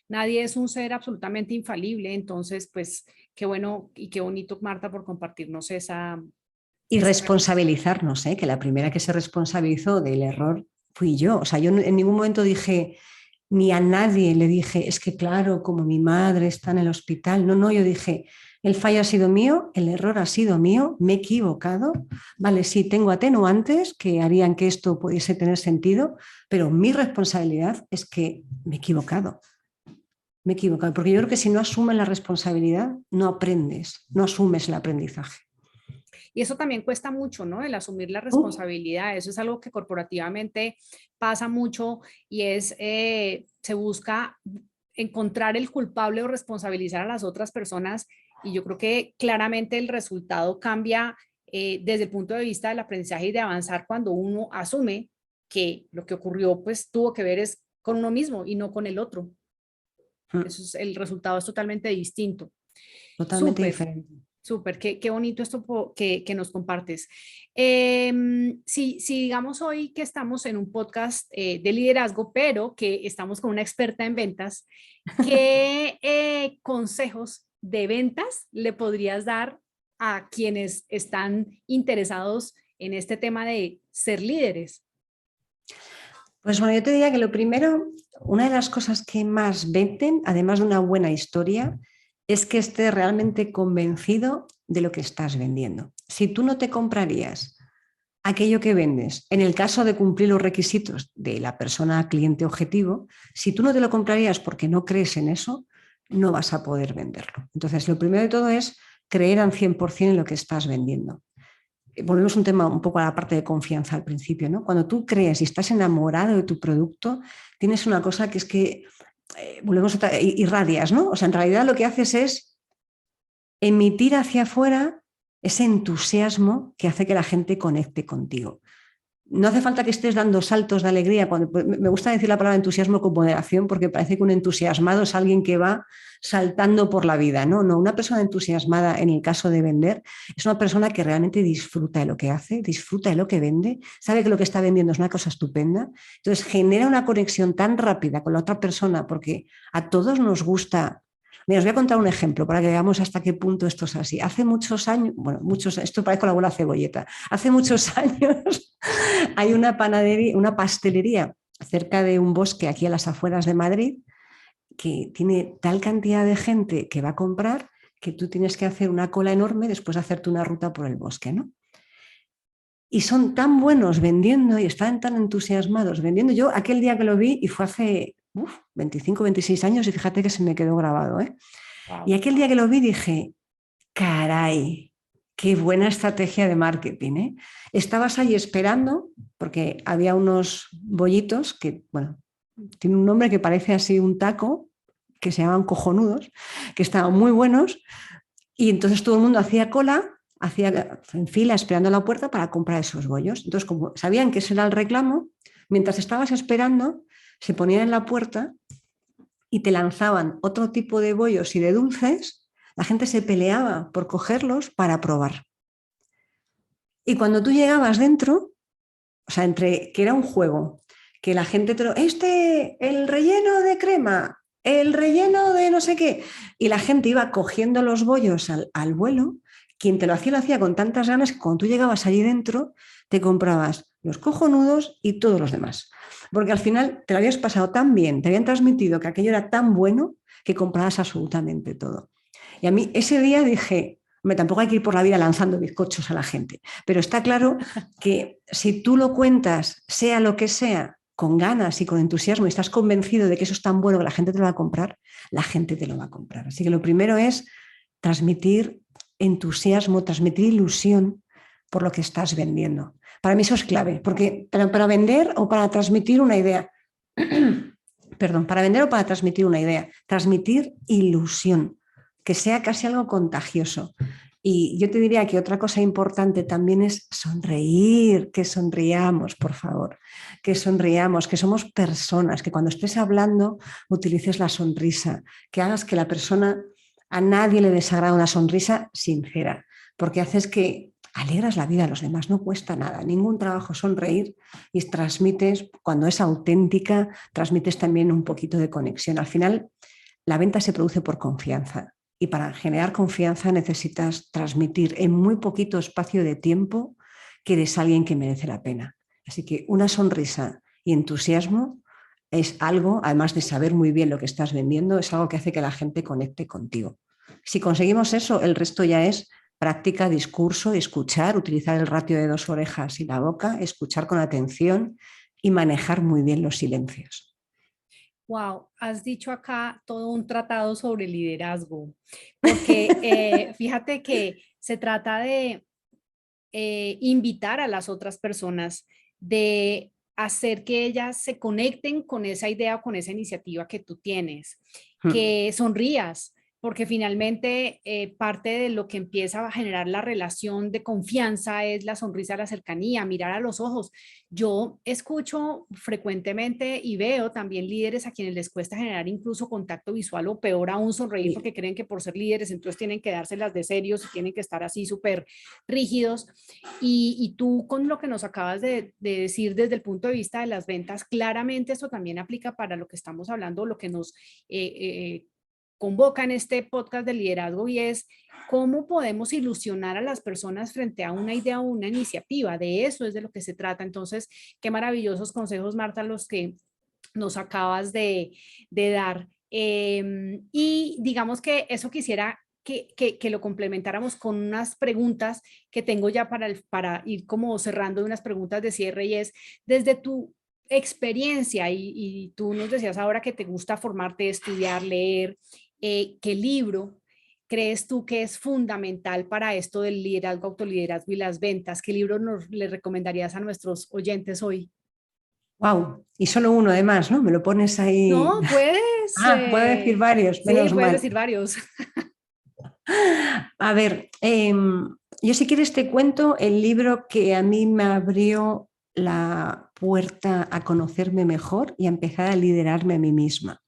nadie es un ser absolutamente infalible, entonces pues qué bueno y qué bonito, Marta, por compartirnos Y esa reflexión. responsabilizarnos, ¿eh? Que la primera que se responsabilizó del error fui yo. O sea, yo en ningún momento dije, ni a nadie le dije, es que claro, como mi madre está en el hospital. No, no, yo dije, el fallo ha sido mío, el error ha sido mío, me he equivocado. Vale, sí, tengo atenuantes que harían que esto pudiese tener sentido, pero mi responsabilidad es que me he equivocado. Me he equivocado, porque yo creo que si no asumes la responsabilidad, no aprendes, no asumes el aprendizaje. Y eso también cuesta mucho, ¿no? El asumir la Uh, responsabilidad. Eso es algo que corporativamente pasa mucho y se busca encontrar el culpable o responsabilizar a las otras personas. Y yo creo que claramente el resultado cambia desde el punto de vista del aprendizaje y de avanzar cuando uno asume que lo que ocurrió pues tuvo que ver es con uno mismo y no con el otro. Eso es, el resultado es totalmente distinto. Totalmente Súper, diferente. súper, qué bonito esto que nos compartes. Si digamos hoy que estamos en un podcast de liderazgo, pero que estamos con una experta en ventas, ¿qué consejos de ventas le podrías dar a quienes están interesados en este tema de ser líderes? Pues bueno, yo te diría que lo primero, una de las cosas que más venden, además de una buena historia, es que estés realmente convencido de lo que estás vendiendo. Si tú no te comprarías aquello que vendes, en el caso de cumplir los requisitos de la persona cliente objetivo, si tú no te lo comprarías porque no crees en eso, no vas a poder venderlo. Entonces, lo primero de todo es creer al 100% en lo que estás vendiendo. Volvemos un tema un poco a la parte de confianza al principio, ¿no? Cuando tú crees y estás enamorado de tu producto, tienes una cosa que es que volvemos a irradias, ¿no? O sea, en realidad lo que haces es emitir hacia afuera ese entusiasmo que hace que la gente conecte contigo. No hace falta que estés dando saltos de alegría. Me gusta decir la palabra entusiasmo con moderación porque parece que un entusiasmado es alguien que va saltando por la vida. No, no, una persona entusiasmada en el caso de vender es una persona que realmente disfruta de lo que hace, disfruta de lo que vende, sabe que lo que está vendiendo es una cosa estupenda. Entonces genera una conexión tan rápida con la otra persona porque a todos nos gusta Mira, os voy a contar un ejemplo para que veamos hasta qué punto esto es así. Hace muchos años, bueno, esto parece la abuela Cebolleta. Hace muchos años hay una panadería, una pastelería cerca de un bosque aquí a las afueras de Madrid que tiene tal cantidad de gente que va a comprar que tú tienes que hacer una cola enorme después de hacerte una ruta por el bosque, ¿no? Y son tan buenos vendiendo y están tan entusiasmados vendiendo. Yo aquel día que lo vi, y fue hace 25, 26 años, y fíjate que se me quedó grabado, ¿eh? Y Wow. aquel día que lo vi dije, caray, qué buena estrategia de marketing, ¿eh? Estabas ahí esperando, porque había unos bollitos que, bueno, tiene un nombre que parece así un taco, que se llaman cojonudos, que estaban muy buenos, y entonces todo el mundo hacía cola, hacía en fila esperando a la puerta para comprar esos bollos. Entonces, como sabían que ese era el reclamo, mientras estabas esperando, se ponían en la puerta y te lanzaban otro tipo de bollos y de dulces. La gente se peleaba por cogerlos para probar. Y cuando tú llegabas dentro, o sea, entre que era un juego, que la gente te lo, el relleno de crema, el relleno de no sé qué, y la gente iba cogiendo los bollos al vuelo, quien te lo hacía con tantas ganas que cuando tú llegabas allí dentro, te comprabas los cojonudos y todos los demás. Porque al final te lo habías pasado tan bien, te habían transmitido que aquello era tan bueno que comprabas absolutamente todo. Y a mí ese día dije, tampoco hay que ir por la vida lanzando bizcochos a la gente, pero está claro que si tú lo cuentas, sea lo que sea, con ganas y con entusiasmo y estás convencido de que eso es tan bueno que la gente te lo va a comprar, la gente te lo va a comprar. Así que lo primero es transmitir entusiasmo, transmitir ilusión por lo que estás vendiendo. Para mí eso es clave, porque para vender o para transmitir una idea, perdón, para vender o para transmitir una idea, transmitir ilusión, que sea casi algo contagioso. Y yo te diría que otra cosa importante también es sonreír, que sonriamos, por favor, que sonriamos, que somos personas, que cuando estés hablando utilices la sonrisa, que hagas que la persona, a nadie le desagrada una sonrisa sincera, porque haces que alegras la vida a los demás, no cuesta nada, ningún trabajo sonreír y transmites, cuando es auténtica, transmites también un poquito de conexión. Al final, la venta se produce por confianza. Y para generar confianza necesitas transmitir en muy poquito espacio de tiempo que eres alguien que merece la pena. Así que una sonrisa y entusiasmo es algo, además de saber muy bien lo que estás vendiendo, es algo que hace que la gente conecte contigo. Si conseguimos eso, el resto ya es práctica, discurso, escuchar, utilizar el ratio de 2 orejas y la boca, escuchar con atención y manejar muy bien los silencios. Wow, has dicho acá todo un tratado sobre liderazgo, porque fíjate que se trata de invitar a las otras personas, de hacer que ellas se conecten con esa idea o con esa iniciativa que tú tienes, que sonrías, porque finalmente parte de lo que empieza a generar la relación de confianza es la sonrisa, la cercanía, mirar a los ojos. Yo escucho frecuentemente y veo también líderes a quienes les cuesta generar incluso contacto visual o peor aún sonreír porque creen que por ser líderes entonces tienen que dárselas de serios y tienen que estar así súper rígidos. Y tú con lo que nos acabas de decir desde el punto de vista de las ventas, claramente esto también aplica para lo que estamos hablando, lo que nos convoca en este podcast de liderazgo y es cómo podemos ilusionar a las personas frente a una idea o una iniciativa. De eso es de lo que se trata. Entonces, qué maravillosos consejos, Marta, los que nos acabas de dar. Y digamos que eso quisiera que lo complementáramos con unas preguntas que tengo ya para ir como cerrando unas preguntas de cierre y es, desde tu experiencia y tú nos decías ahora que te gusta formarte, estudiar, leer, ¿qué libro crees tú que es fundamental para esto del liderazgo, autoliderazgo y las ventas? ¿Qué libro le recomendarías a nuestros oyentes hoy? Wow, y solo uno además, ¿no? Me lo pones ahí. No, puedes, Ah, puedo decir varios, sí, menos puedes mal. decir varios. A ver, yo si quieres te cuento el libro que a mí me abrió la puerta a conocerme mejor y a empezar a liderarme a mí misma,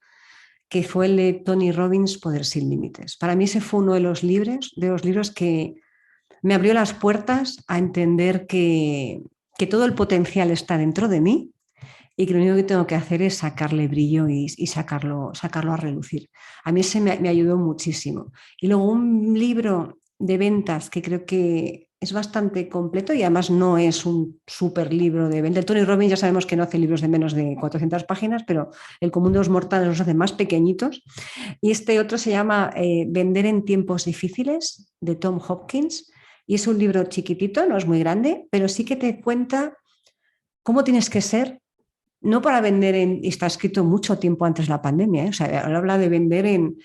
que fue el de Tony Robbins, Poder sin Límites. Para mí ese fue uno de los libros que me abrió las puertas a entender que todo el potencial está dentro de mí y que lo único que tengo que hacer es sacarle brillo y sacarlo a relucir. A mí ese me ayudó muchísimo. Y luego un libro de ventas que creo que es bastante completo y además no es un súper libro de ventas. Tony Robbins ya sabemos que no hace libros de menos de 400 páginas, pero el común de los mortales los hace más pequeñitos. Y este otro se llama Vender en tiempos difíciles, de Tom Hopkins. Y es un libro chiquitito, no es muy grande, pero sí que te cuenta cómo tienes que ser, no para vender y está escrito mucho tiempo antes de la pandemia, ¿eh? O sea, ahora habla de vender en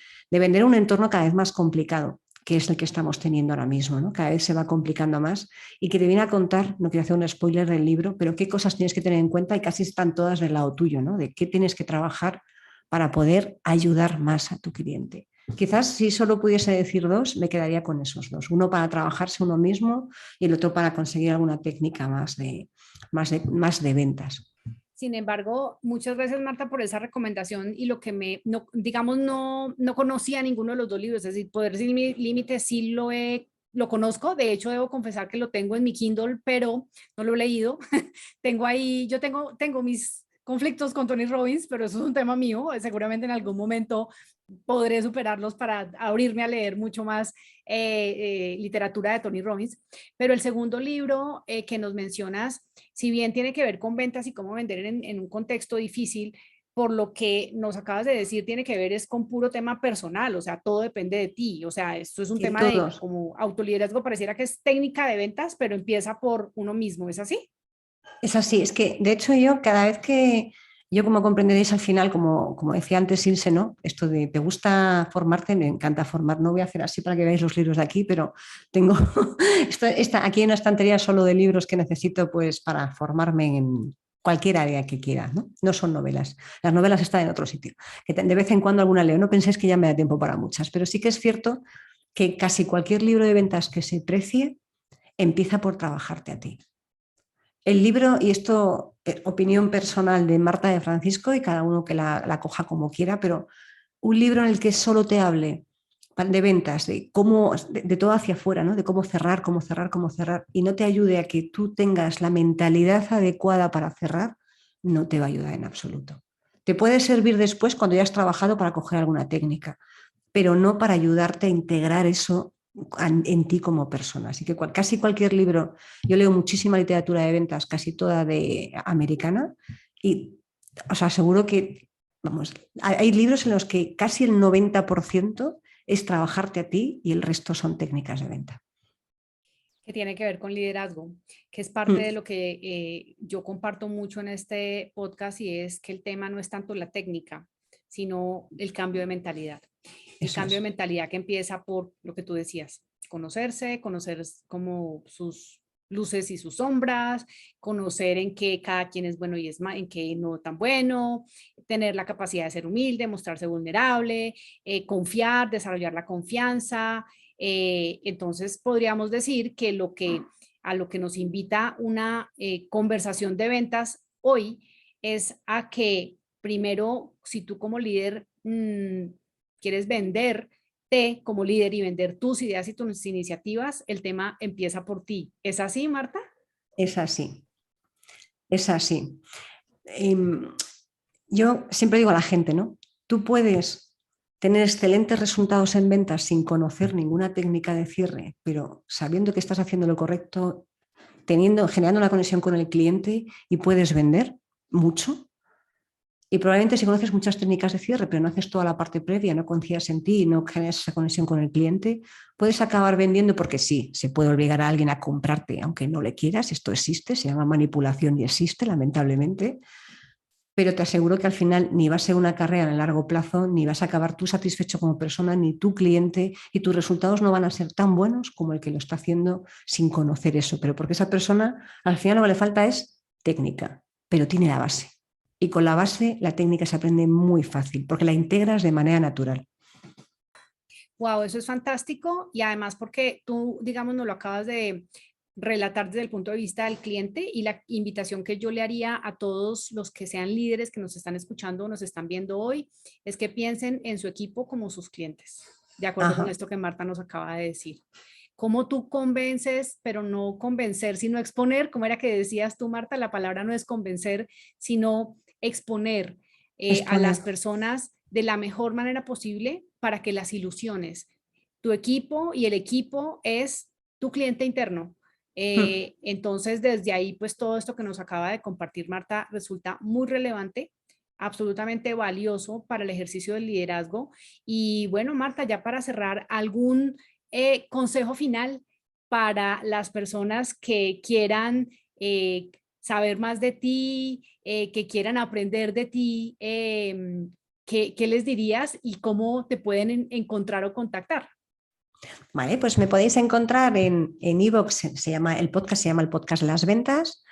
un entorno cada vez más complicado, que es el que estamos teniendo ahora mismo, ¿no? Cada vez se va complicando más y que te viene a contar, no quiero hacer un spoiler del libro, pero qué cosas tienes que tener en cuenta y casi están todas del lado tuyo, ¿no? De qué tienes que trabajar para poder ayudar más a tu cliente. Quizás si solo pudiese decir dos, me quedaría con esos dos. Uno para trabajarse uno mismo y el otro para conseguir alguna técnica más de ventas. Sin embargo, muchas veces, Marta, por esa recomendación y lo que no, digamos, no conocía ninguno de los dos libros, es decir, Poder Sin Límites sí lo conozco, de hecho debo confesar que lo tengo en mi Kindle, pero no lo he leído. Tengo ahí, tengo mis conflictos con Tony Robbins, pero eso es un tema mío, seguramente en algún momento podré superarlos para abrirme a leer mucho más literatura de Tony Robbins. Pero el segundo libro que nos mencionas, si bien tiene que ver con ventas y cómo vender en un contexto difícil, por lo que nos acabas de decir, tiene que ver es con puro tema personal, o sea, todo depende de ti, o sea, esto es un Y tema de todos. como autoliderazgo, pareciera que es técnica de ventas, pero empieza por uno mismo, ¿es así? Es así, es que de hecho yo cada vez que, yo como comprenderéis al final, como decía antes Ilse, ¿no? Esto de te gusta formarte, me encanta formar, no voy a hacer así para que veáis los libros de aquí, pero tengo, aquí hay una estantería solo de libros que necesito pues para formarme en cualquier área que quiera, ¿no? No son novelas, las novelas están en otro sitio, que de vez en cuando alguna leo, no penséis que ya me da tiempo para muchas, pero sí que es cierto que casi cualquier libro de ventas que se precie empieza por trabajarte a ti. El libro, y esto, opinión personal de Marta de Francisco, y cada uno que la coja como quiera, pero un libro en el que solo te hable de ventas, de cómo, de todo hacia afuera, ¿no? De cómo cerrar, cómo cerrar, cómo cerrar, y no te ayude a que tú tengas la mentalidad adecuada para cerrar, no te va a ayudar en absoluto. Te puede servir después cuando ya has trabajado para coger alguna técnica, pero no para ayudarte a integrar eso en ti como persona. Así que casi cualquier libro, yo leo muchísima literatura de ventas, casi toda de americana, y os aseguro que, vamos, hay libros en los que casi el 90% es trabajarte a ti y el resto son técnicas de venta. Que tiene que ver con liderazgo, que es parte de Mm, lo que yo comparto mucho en este podcast y es que el tema no es tanto la técnica, sino el cambio de mentalidad. El eso cambio de es. mentalidad que empieza por lo que tú decías, conocer como sus luces y sus sombras, conocer en qué cada quien es bueno y en qué no tan bueno, tener la capacidad de ser humilde, mostrarse vulnerable, confiar, desarrollar la confianza, entonces, podríamos decir que a lo que nos invita una conversación de ventas hoy es a que primero, si tú como líder quieres venderte como líder y vender tus ideas y tus iniciativas, el tema empieza por ti. ¿Es así, Marta? Es así, es así. Em, yo siempre digo a la gente, ¿no? Tú puedes tener excelentes resultados en ventas sin conocer ninguna técnica de cierre, pero sabiendo que estás haciendo lo correcto, generando una conexión con el cliente y puedes vender mucho. Y probablemente si conoces muchas técnicas de cierre, pero no haces toda la parte previa, no confías en ti, no generas esa conexión con el cliente, puedes acabar vendiendo porque sí, se puede obligar a alguien a comprarte, aunque no le quieras, esto existe, se llama manipulación y existe, lamentablemente, pero te aseguro que al final ni va a ser una carrera a largo plazo, ni vas a acabar tú satisfecho como persona, ni tu cliente, y tus resultados no van a ser tan buenos como el que lo está haciendo sin conocer eso, pero porque esa persona al final lo que le falta es técnica, pero tiene la base. Y con la base la técnica se aprende muy fácil, porque la integras de manera natural. Wow, eso es fantástico y además porque tú, digamos, nos lo acabas de relatar desde el punto de vista del cliente y la invitación que yo le haría a todos los que sean líderes que nos están escuchando o nos están viendo hoy es que piensen en su equipo como sus clientes, de acuerdo con Ajá. esto que Marta nos acaba de decir. cómo tú convences, pero no convencer, sino exponer, como era que decías tú, Marta, la palabra no es convencer, sino exponer a las Exponer. personas de la mejor manera posible para que las ilusiones. Tu equipo y el equipo es tu cliente interno. Entonces, desde ahí, pues todo esto que nos acaba de compartir Marta resulta muy relevante, absolutamente valioso para el ejercicio del liderazgo. Y bueno, Marta, ya para cerrar, ¿algún consejo final para las personas que quieran saber más de ti, que quieran aprender de ti? ¿Qué les dirías y cómo te pueden encontrar o contactar? Vale, pues me podéis encontrar en iVoox, el podcast se llama el podcast Las Ventas,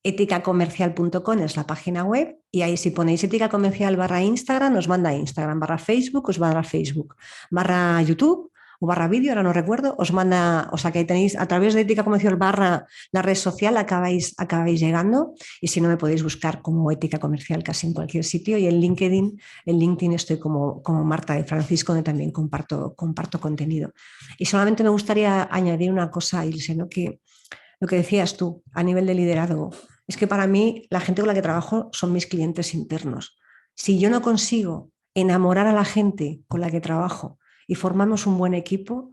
eticacomercial.com es la página web y ahí si ponéis ética comercial barra Instagram os manda a Instagram, barra Facebook os manda a Facebook, barra YouTube o barra vídeo, ahora no recuerdo, os manda, o sea que ahí tenéis a través de ética comercial barra la red social acabáis llegando y si no me podéis buscar como ética comercial casi en cualquier sitio y en LinkedIn estoy como Marta de Francisco donde también comparto contenido. Y solamente me gustaría añadir una cosa, Ilse, ¿no? Que lo que decías tú a nivel de liderazgo, es que para mí la gente con la que trabajo son mis clientes internos. Si yo no consigo enamorar a la gente con la que trabajo y formamos un buen equipo,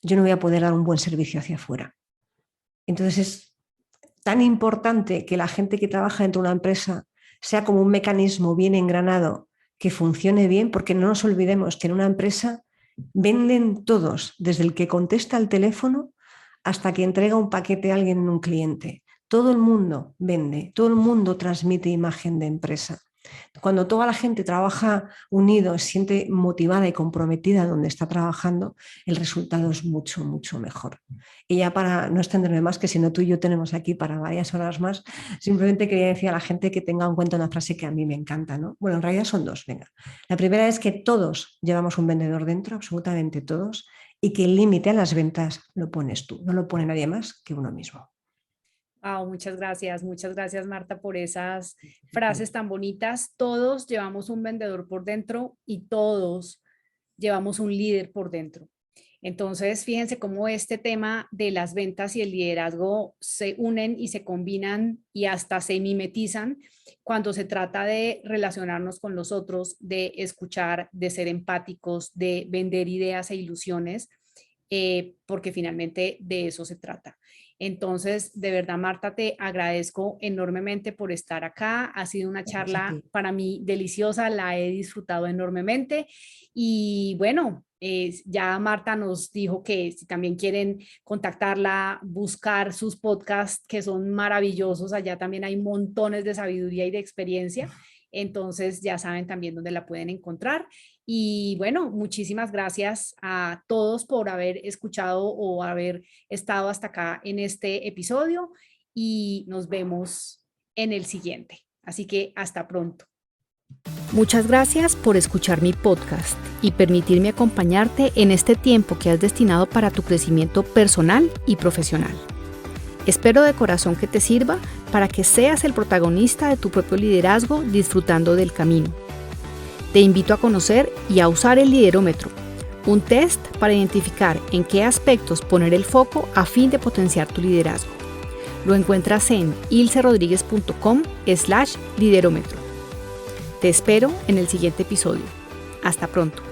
yo no voy a poder dar un buen servicio hacia afuera. Entonces es tan importante que la gente que trabaja dentro de una empresa sea como un mecanismo bien engranado, que funcione bien, porque no nos olvidemos que en una empresa venden todos, desde el que contesta el teléfono hasta que entrega un paquete a alguien en un cliente. Todo el mundo vende, todo el mundo transmite imagen de empresa. Cuando toda la gente trabaja unido, se siente motivada y comprometida donde está trabajando, el resultado es mucho, mucho mejor. Y ya para no extenderme más, que si no tú y yo tenemos aquí para varias horas más, simplemente quería decir a la gente que tenga en cuenta una frase que a mí me encanta, ¿no? Bueno, en realidad son dos, venga. La primera es que todos llevamos un vendedor dentro, absolutamente todos, y que el límite a las ventas lo pones tú, no lo pone nadie más que uno mismo. Wow, muchas gracias Marta por esas frases tan bonitas. Todos llevamos un vendedor por dentro y todos llevamos un líder por dentro. Entonces, fíjense cómo este tema de las ventas y el liderazgo se unen y se combinan y hasta se mimetizan cuando se trata de relacionarnos con los otros, de escuchar, de ser empáticos, de vender ideas e ilusiones, porque finalmente de eso se trata. Entonces, de verdad, Marta, te agradezco enormemente por estar acá. Ha sido una charla para mí deliciosa, la he disfrutado enormemente. Y bueno, ya Marta nos dijo que si también quieren contactarla, buscar sus podcasts que son maravillosos, allá también hay montones de sabiduría y de experiencia. Entonces ya saben también dónde la pueden encontrar. Y bueno, muchísimas gracias a todos por haber escuchado o haber estado hasta acá en este episodio y nos vemos en el siguiente. Así que hasta pronto. Muchas gracias por escuchar mi podcast y permitirme acompañarte en este tiempo que has destinado para tu crecimiento personal y profesional. Espero de corazón que te sirva para que seas el protagonista de tu propio liderazgo disfrutando del camino. Te invito a conocer y a usar el liderómetro, un test para identificar en qué aspectos poner el foco a fin de potenciar tu liderazgo. Lo encuentras en ilserodriguez.com/liderómetro. Te espero en el siguiente episodio. Hasta pronto.